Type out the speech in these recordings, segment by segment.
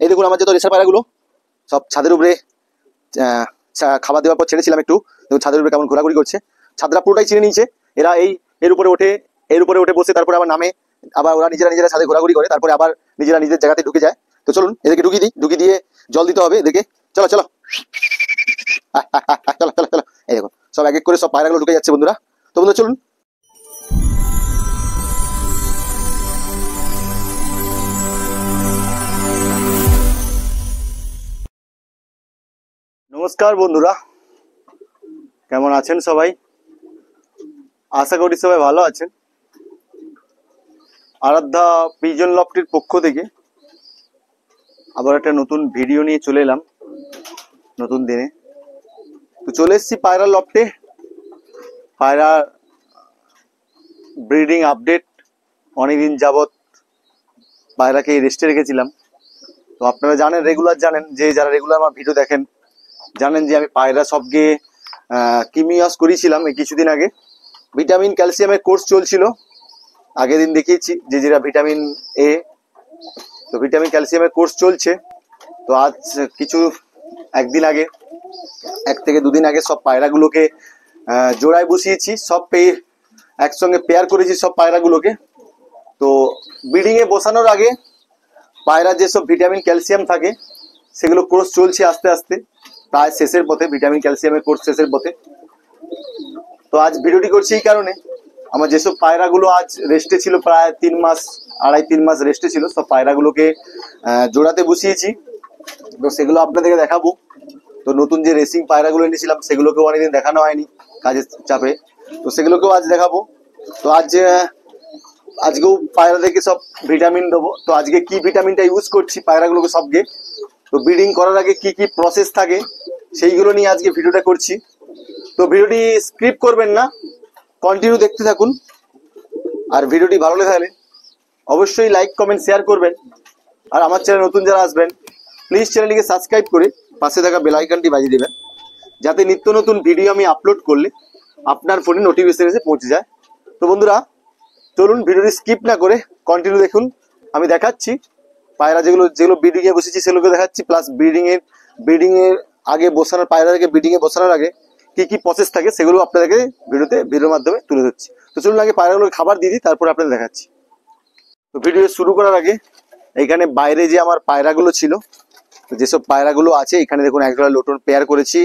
এই দেখুন আমার যত রেসার পায়রাগুলো সব ছাদের উপরে খাবার দেওয়ার পর ছেড়েছিলাম একটু, দেখুন ছাদের উপরে কেমন ঘোরাঘুরি করছে। ছাদরা পুরোটাই চিনে নিয়েছে, এরা এর উপরে ওঠে বসে, তারপরে আবার নামে, আবার ওরা নিজেরা ছাদে ঘোরাঘুরি করে, তারপরে আবার নিজেরা নিজের জায়গাতে ঢুকে যায়। তো চলুন এদেরকে ঢুকিয়ে দিয়ে জল দিতে হবে এদেরকে। চলো চলো চলো চলো চলো। এই দেখুন সব এক এক করে সব পায়রাগুলো ঢুকে যাচ্ছে বন্ধুরা। তো বন্ধুরা চলুন। নমস্কার বন্ধুরা, কেমন আছেন সবাই? আশা করি সবাই ভালো আছেন। আরাধ্যা পিজন লফটের পক্ষ থেকে আবার একটা নতুন ভিডিও নিয়ে চলে এলাম নতুন দিনে। তো চলে এসেছি পায়রা লফটে, পায়রা ব্রিডিং আপডেট। অনেকদিন যাবৎ পায়রাকে রেস্টে রেখেছিলাম। তো আপনারা জানেন, জানেন যে যারা রেগুলার আমার ভিডিও দেখেন জানেন যে আমি পায়রা সবকে কিমিয়াস করিয়েছিলাম এই কিছুদিন আগে। ভিটামিন ক্যালসিয়ামের কোর্স চলছিল, আগের দিন দেখিয়েছি যে যেটা ভিটামিন এ। তো ভিটামিন ক্যালসিয়ামের কোর্স চলছে। তো আজ একদিন আগে, 1 থেকে 2 দিন আগে সব পায়রাগুলোকে জোড়ায় বসিয়েছি, সব একসঙ্গে পেয়ার করেছি সব পায়রাগুলোকে। তো ব্রিডিং এ বসানোর আগে পায়রা যেসব ভিটামিন ক্যালসিয়াম থাকে সেগুলো কোর্স চলছে আস্তে আস্তে, প্রায় শেষের পথে, ভিটামিন ক্যালসিয়ামের কোর্স শেষের পথে। তো আজ ভিডিওটি করছি এই কারণে, আমার যেসব পায়রাগুলো আজ রেস্টে ছিল, প্রায় 3 মাস রেস্টে ছিল, সব পায়রাগুলোকে জোড়াতে বসিয়েছি। তো সেগুলো আপনাদেরকে দেখাবো। তো নতুন যে রেসিং পায়রাগুলো এনেছিলাম সেগুলোকেও অনেকদিন দেখানো হয়নি কাজের চাপে, তো সেগুলোকেও আজ দেখাবো। তো আজকেও পায়রাদেরকে সব ভিটামিন দেবো। তো আজকে কি ভিটামিনটা ইউজ করছি পায়রাগুলোকে সবকে, তো ব্রিডিং করার আগে কি কি প্রসেস থাকে সেইগুলো নিয়ে আজকে ভিডিওটা করছি। তো ভিডিওটি স্কিপ করবেন না, কন্টিনিউ দেখতে থাকুন। আর ভিডিওটি ভালো লেগে থাকলে অবশ্যই লাইক কমেন্ট শেয়ার করবেন। আর আমার চ্যানেল নতুন যারা আসবেন প্লিজ চ্যানেলটিকে সাবস্ক্রাইব করে পাশে থাকা বেল আইকনটি বাজিয়ে দেবেন, যাতে নিত্য নতুন ভিডিও আমি আপলোড করলে আপনার ফোনে নোটিফিকেশন এসে পৌঁছে যায়। তো বন্ধুরা চলুন ভিডিওটি স্কিপ না করে কন্টিনিউ দেখুন। আমি দেখাচ্ছি পায়রা যেগুলো ব্রিডিং এ বসেছি সেগুলোকে দেখাচ্ছি, প্লাস ব্রিডিং এর আগে বসানোর, পায়রাকে ব্রিডিং এ বসানোর আগে কি কি প্রসেস থাকে সেগুলো আপনাদেরকে ভিডিওর মাধ্যমে তুলে ধরছি। তো চলুন আগে পায়রাগুলোকে খাবার দিয়ে দিই, তারপরে আপনাদের দেখাচ্ছি। তো ভিডিও শুরু করার আগে এইখানে বাইরে যে আমার পায়রাগুলো ছিল, যেসব পায়রাগুলো আছে এখানে দেখুন একজোড়া লোটন পেয়ার করেছি।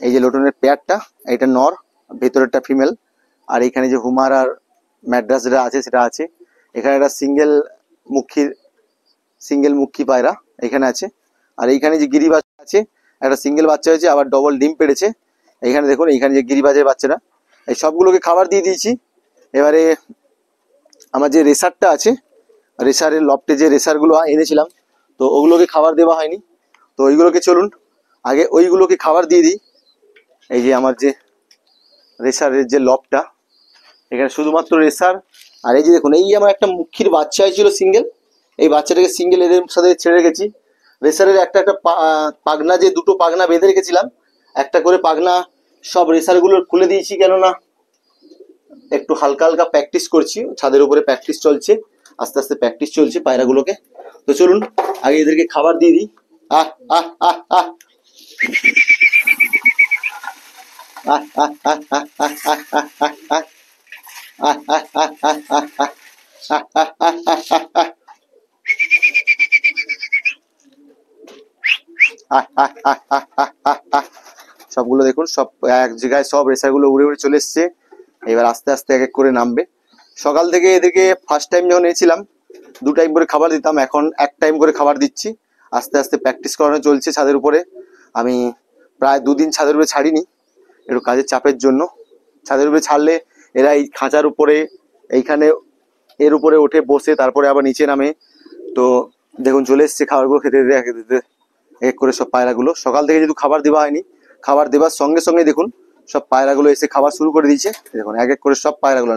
এই যে লোটনের পেয়ারটা, এটা নর, ভেতরেরটা ফিমেল। আর এইখানে যে হুমার আর ম্যাড্রাস যেটা আছে সেটা আছে। এখানে একটা সিঙ্গেল মুখী পায়রা এখানে আছে। আর এইখানে যে গিরিবাজ আছে, একটা সিঙ্গেল বাচ্চা হয়েছে, আবার ডবল ডিম পেড়েছে। এইখানে দেখুন, এইখানে যে গিরিবাজের বাচ্চারা, এই সবগুলোকে খাবার দিয়ে দিয়েছি। এবারে আমার যে রেসারটা আছে, রেসারের লফটে যে রেসারগুলো এনেছিলাম, তো ওগুলোকে খাবার দেওয়া হয়নি। তো ওইগুলোকে চলুন আগে ওইগুলোকে খাবার দিয়ে দিই। এই যে আমার যে রেসারের যে লফটটা, এখানে শুধুমাত্র রেসার। আর এই যে দেখুন, এই আমার একটা মুখির বাচ্চা হয়েছিল সিঙ্গেল, এই বাচ্চাটাকে সিঙ্গেল এদের সাথে ছেড়ে রেখেছি। রেসারের একটা পাগনা, যে 2টো পাগনা বেঁধে রেখেছিলাম, একটা করে পাগনা সব রেসারগুলোর খুলে দিয়েছি, কেননা একটু হালকা হালকা প্র্যাকটিস করছি, ছাদের উপরে প্র্যাকটিস চলছে, আস্তে আস্তে প্র্যাকটিস চলছে পায়রাগুলোকে। তো চলুন আগে এদেরকে খাবার দিয়ে দিই। আহ আহ আহ আহ সবগুলো দেখুন, সব এক জায়গায়, সব রেসারগুলো উড়ে উড়ে চলে এসছে। এবার আস্তে আস্তে এক এক করে নামবে। সকাল থেকে এদেরকে ফার্স্ট টাইম যখন এসেছিলাম 2 টাইম করে খাবার দিতাম, এখন 1 টাইম করে খাবার দিচ্ছি। আস্তে আস্তে প্র্যাকটিস করানো চলছে ছাদের উপরে। আমি প্রায় 2 দিন ছাদের উপরে ছাড়িনি, একটু কাজের চাপের জন্য। ছাদের উপরে ছাড়লে এরা এই খাঁচার উপরে, এইখানে এর উপরে ওঠে বসে, তারপরে আবার নিচে নামে। তো দেখুন চলে এসছে খাবারগুলো খেতে দিতে এক করে সব পায়রাগুলো। সকাল থেকে যেহেতু খাবার দেওয়া হয়নি, খাবার দেওয়ার সঙ্গে সঙ্গে দেখুন সব পায়রাগুলো এসে খাবার শুরু করে দিয়েছে। দেখুন এক এক করে সব পায়রাগুলো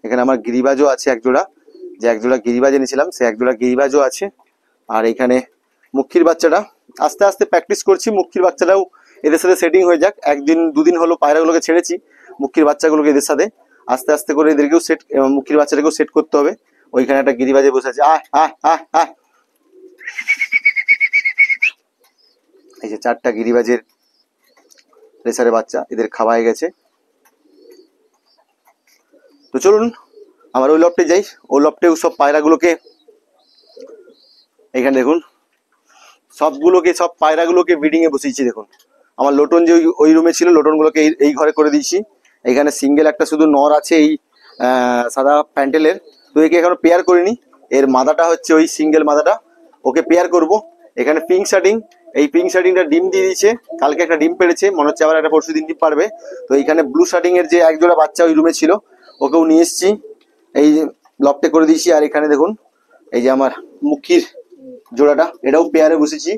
এখানে আমার গিরিবাজও আছে একজোড়া, যে একজোড়া গিরিবাজ এনেছিলাম সে একজোড়া গিরিবাজও আছে। আর এখানে মুখির বাচ্চাটা, আস্তে আস্তে প্র্যাকটিস করছি, মুখির বাচ্চাটাও এদের সাথে সেটিং হয়ে যাক। 1 দিন 2 দিন হলো পায়রাগুলোকে ছেড়েছি, মুখির বাচ্চাগুলোকে এদের সাথে আস্তে আস্তে করে এদেরকেও মুখির বাচ্চাটাকেও সেট করতে হবে। ওইখানে একটা গিরিবাজে বসে আছে, আয় আয় আয় আয়। এই যে 4টা গিরিবাজের রেসারের বাচ্চা, এদের খাওয়া হয়ে গেছে। তো চলুন আমার ওই লফটে যাই। ওই লফটেও সব পায়রাগুলোকে, এখানে দেখুন সব পায়রাগুলোকে ব্রিডিং এ বসিয়েছি। দেখুন আমার লোটন যে ওই রুমে ছিল, লোটনগুলোকে এই ঘরে করে দিয়েছি। এখানে সিঙ্গেল একটা শুধু নর আছে এই সাদা প্যান্টেলের, তো একে এখনো পেয়ার করিনি। এর মাদাটা হচ্ছে ওই সিঙ্গেল মাদাটা, ওকে পেয়ার করব। এখানে পিঙ্ক শার্টিং, এই পিঙ্ক শার্টিংটা ডিম দিয়ে দিয়েছে, কালকে একটা ডিম পেড়েছে, মনে হচ্ছে আবার একটা পরশু দিন ডিম পারবে। তো এইখানে ব্লু শার্টিং এর যে এক জোড়া বাচ্চা ওই রুমে ছিল, ওকেও নিয়ে এসেছি, এই লফটে করে দিয়েছি। আর এখানে দেখুন এই যে আমার মুখির জোড়াটা, এটাও পেয়ারে বসেছি।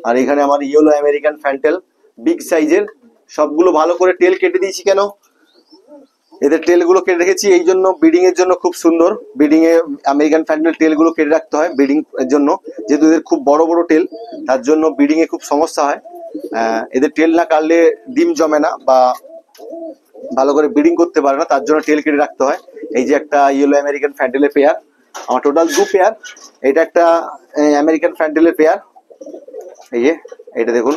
আর এখানে আমার ইয়েলো আমেরিকান ফ্যান্টেল বিগ সাইজের, সবগুলো ভালো করে টেল কেটে দিয়েছি। কেন এদের টেল গুলো কেটে রেখেছি? এই জন্য ব্রিডিং এর জন্য খুব সুন্দর, ব্রিডিং এ আমেরিকান ফ্যান্টেল টেল গুলো কেটে রাখতে হয় ব্রিডিং এর জন্য, যেহেতু এদের খুব বড় বড় টেল, তার জন্য ব্রিডিং এ খুব সমস্যা হয়। এদের টেল না কাটলে ডিম জমে না বা ভালো করে ব্রিডিং করতে পারে না, তার জন্য টেল কেটে রাখতে হয়। এই যে একটা ইয়েলো আমেরিকান ফ্যান্টেলের পেয়ার, আমার টোটাল 2 পেয়ার। এটা একটা আমেরিকান ফ্যান্টেলের পেয়ার, এই যে এটা দেখুন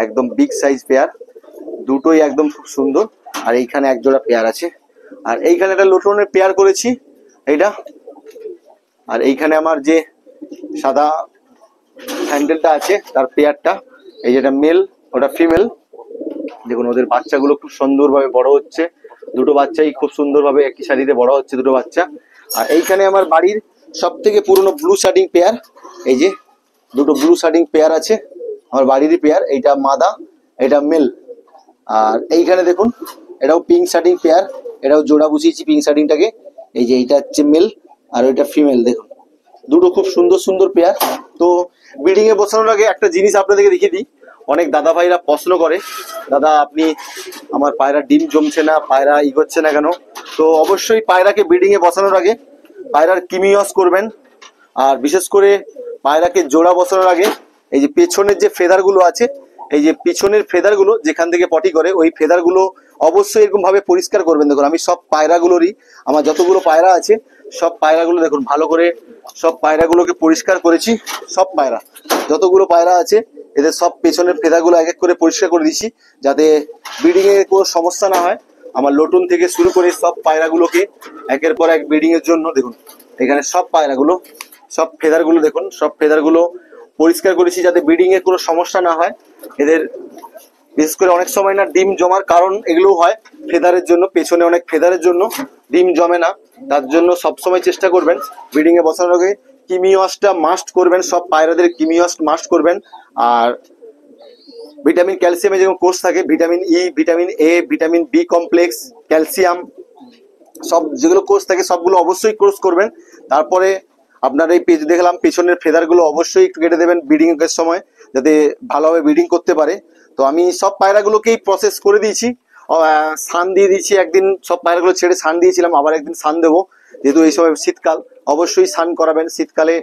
একদম বিগ সাইজ পেয়ার, দুটোই একদম খুব সুন্দর। আর এইখানে এক জোড়া পেয়ার আছে। আর এইখানে একটা লোটনের পেয়ার করেছি এইটা। আর এইখানে আমার যে সাদা হ্যান্ডেলটা আছে তার পেয়ারটা, এই যেটা মেল ওটা ফিমেল। দেখুন ওদের বাচ্চাগুলো খুব সুন্দরভাবে বড় হচ্ছে, দুটো বাচ্চাই খুব সুন্দরভাবে একই সারিতে বড় হচ্ছে দুটো বাচ্চা। আর এইখানে আমার বাড়ির সব থেকে পুরনো ব্লু শার্টিং পেয়ার, এই যে দুটো ব্লু শার্টিং পেয়ার আছে আমার বাড়িরই পেয়ার, এইটা মাদা এটা মেল। আর এইখানে দেখুন এটাও পিঙ্ক শার্টিং পেয়ার, এটাও জোড়া বসিয়েছি পিঙ্ক শার্টিংটাকে, এই যে এইটা হচ্ছে মেল আর ওইটা ফিমেল। দেখুন দুটো খুব সুন্দর সুন্দর পেয়ার। তো ব্রিডিং এ বসানোর আগে একটা জিনিস আপনাদেরকে দেখিয়ে দিই, অনেক দাদা ভাইরা প্রশ্ন করে, দাদা আপনি আমার পায়রা ডিম জমছে না, পায়রা করছে না কেন? তো অবশ্যই পায়রাকে ব্রিডিং এ বসানোর আগে পায়রার কিমিওয়াস করবেন। আর বিশেষ করে পায়রাকে জোড়া বসানোর আগে এই যে পেছনের যে ফেদার গুলো আছে, এই যে পিছনের ফেদার গুলো যেখান থেকে পটি করে, ওই ফেদার গুলো অবশ্যই এরকম ভাবে পরিষ্কার করবেন। দেখুন আমি সব পায়রাগুলোরই, আমার যতগুলো পায়রা আছে সব পায়রাগুলো দেখুন ভালো করে সব পায়রাগুলোকে পরিষ্কার করেছি। সব পায়রা যতগুলো পায়রা আছে এদের সব পেছনের ফেদাগুলো এক এক করে পরিষ্কার করে দিয়েছি, যাতে ব্রিডিং এ কোনো সমস্যা না হয়। আমার লোটন থেকে শুরু করে সব পায়রাগুলোকে একের পর এক ব্রিডিং এর জন্য দেখুন এখানে সব পায়রাগুলো সব ফেদারগুলো দেখুন সব ফেদারগুলো পরিষ্কার করেছি, যাতে ব্রিডিং এর কোনো সমস্যা না হয়। এদের বিশেষ করে অনেক সময় না ডিম জমার কারণ এগুলো হয় ফেদারের জন্য, পেছনে অনেক ফেদারের জন্য ডিম জমে না। তার জন্য সবসময় চেষ্টা করবেন ব্রিডিং এ বসানোর আগে কিমিওয়াসটা মাস্ট করবেন, সব পায়রাদের কিমিওয়াস মাস্ট করবেন। আর ভিটামিন ক্যালসিয়ামে যেরকম কোর্স থাকে, vitamin E, vitamin A, vitamin B complex, calcium, সব যেগুলো কোর্স থাকে সবগুলো অবশ্যই কোর্স করবেন। তারপরে আপনার এই দেখলাম পেছনের ফেদার গুলো অবশ্যই একটু কেটে দেবেন ব্রিডিং এর সময়, যাতে ভালোভাবে ব্রিডিং করতে পারে। তো আমি সব পায়রাগুলোকেই প্রসেস করে দিয়েছি, সান দিয়ে দিয়েছি একদিন, সব পায়রাগুলো ছেড়ে সান দিয়েছিলাম, আবার একদিন সান দেবো, যেহেতু এই সময় শীতকাল অবশ্যই সান করাবেন। শীতকালে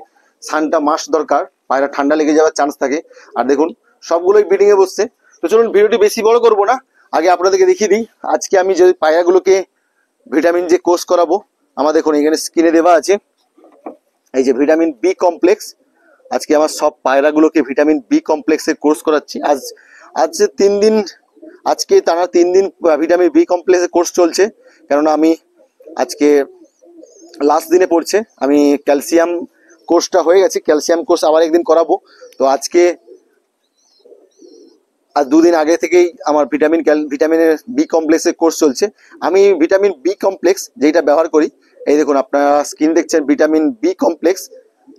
সানটা মাস্ট দরকার, পায়রা ঠান্ডা লেগে যাওয়ার চান্স থাকে। আর দেখুন সবগুলোই ব্রিডিং এ বসছে। তো চলুন ভিডিওটি বেশি বড় করবো না, আগে আপনাদেরকে দেখিয়ে দিই আজকে আমি যে পায়রাগুলোকে ভিটামিন যে কোর্স করাবো। আমার দেখুন এখানে স্ক্রিনে দেওয়া আছে এই যে ভিটামিন বি কমপ্লেক্স। আজকে আমার সব পায়রাগুলোকে ভিটামিন বি কমপ্লেক্সের কোর্স করাচ্ছি। আজ 3 দিন, আজকে টানা 3 দিন ভিটামিন বি কমপ্লেক্সের কোর্স চলছে, কেননা আমি আজকে লাস্ট দিনে পড়ছে। আমি ক্যালসিয়াম কোর্সটা হয়ে গেছে, ক্যালসিয়াম কোর্স আবার একদিন করাবো। তো আজকে আর 2 দিন আগে থেকেই আমার ভিটামিনের বি কমপ্লেক্সের কোর্স চলছে। আমি ভিটামিন বি কমপ্লেক্স যেটা ব্যবহার করি, এই দেখুন আপনারা স্ক্রিন দেখছেন ভিটামিন বি কমপ্লেক্স,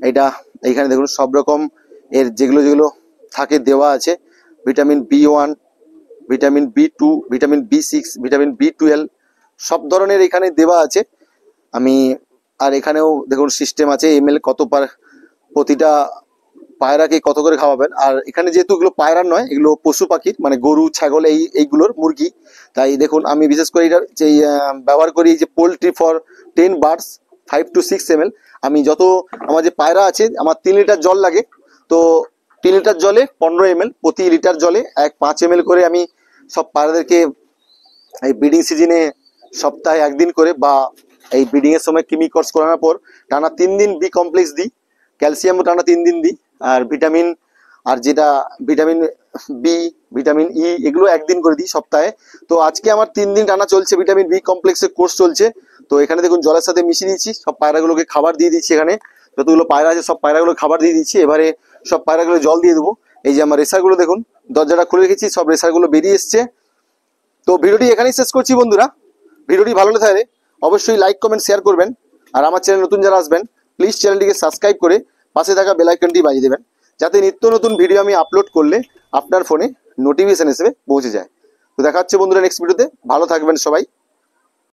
এটা এইখানে দেখুন সব রকম এর যেগুলো থাকে দেওয়া আছে। Vitamin B one, vitamin B2, vitamin বি6, vitamin বি12, সব ধরনের এখানে দেওয়া আছে। আমি আর এখানেও দেখুন সিস্টেম আছে এমএল কত প্রতিটা পায়রাকে কত করে খাওয়াবেন। আর এখানে যেহেতু এগুলো পায়রার নয়, এগুলো পশু পাখির মানে গরু, ছাগল, এইগুলোর মুরগি, তাই দেখুন আমি বিশেষ করে এটা ব্যবহার করি যে poultry for 10 birds 5 to 6 ml। আমি যত আমার যে পায়রা আছে, আমার 3 লিটার জল লাগে, তো 3 লিটার জলে 15 ml, প্রতি লিটার জলে 5 ml করে আমি সব পায়রাদেরকে এই ব্রিডিং সিজনে সপ্তাহে 1 দিন করে বা এই ব্রিডিং এর সময় কৃমি কোর্স করানোর পর টানা 3 দিন বি কমপ্লেক্স দিই, ক্যালসিয়ামও টানা 3 দিন দিই, আর ভিটামিন, আর যেটা ভিটামিন বি, ভিটামিন ই, এগুলো একদিন করে দিই সপ্তাহে। তো আজকে আমার 3 দিন টানা চলছে ভিটামিন বি কমপ্লেক্সের কোর্স চলছে। তো এখানে দেখুন জলের সাথে মিশিয়ে দিচ্ছি, সব পায়রাগুলোকে খাবার দিয়ে দিচ্ছি। এখানে যতগুলো পায়রা আছে সব পায়রাগুলো খাবার দিয়ে দিচ্ছি। এবারে সব পায়রাগুলো জল দিয়ে দেবো। এই যে আমার রেসারগুলো দেখুন, দরজাটা খুলে রেখেছি, সব রেসারগুলো বেরিয়ে এসছে। তো ভিডিওটি এখানেই শেষ করছি বন্ধুরা। ভিডিওটি ভালো লেগে থাকলে অবশ্যই লাইক কমেন্ট শেয়ার করবেন, আর আমার চ্যানেল নতুন যারা আসবেন প্লিজ চ্যানেলটিকে সাবস্ক্রাইব করে পাশে থাকা বেল আইকনটি বাজিয়ে দেবেন, যাতে নিত্য নতুন ভিডিও আমি আপলোড করলে আপনার ফোনে নোটিফিকেশন হিসেবে পৌঁছে যায়। তো দেখা হচ্ছে বন্ধুরা নেক্সট ভিডিওতে। ভালো থাকবেন সবাই।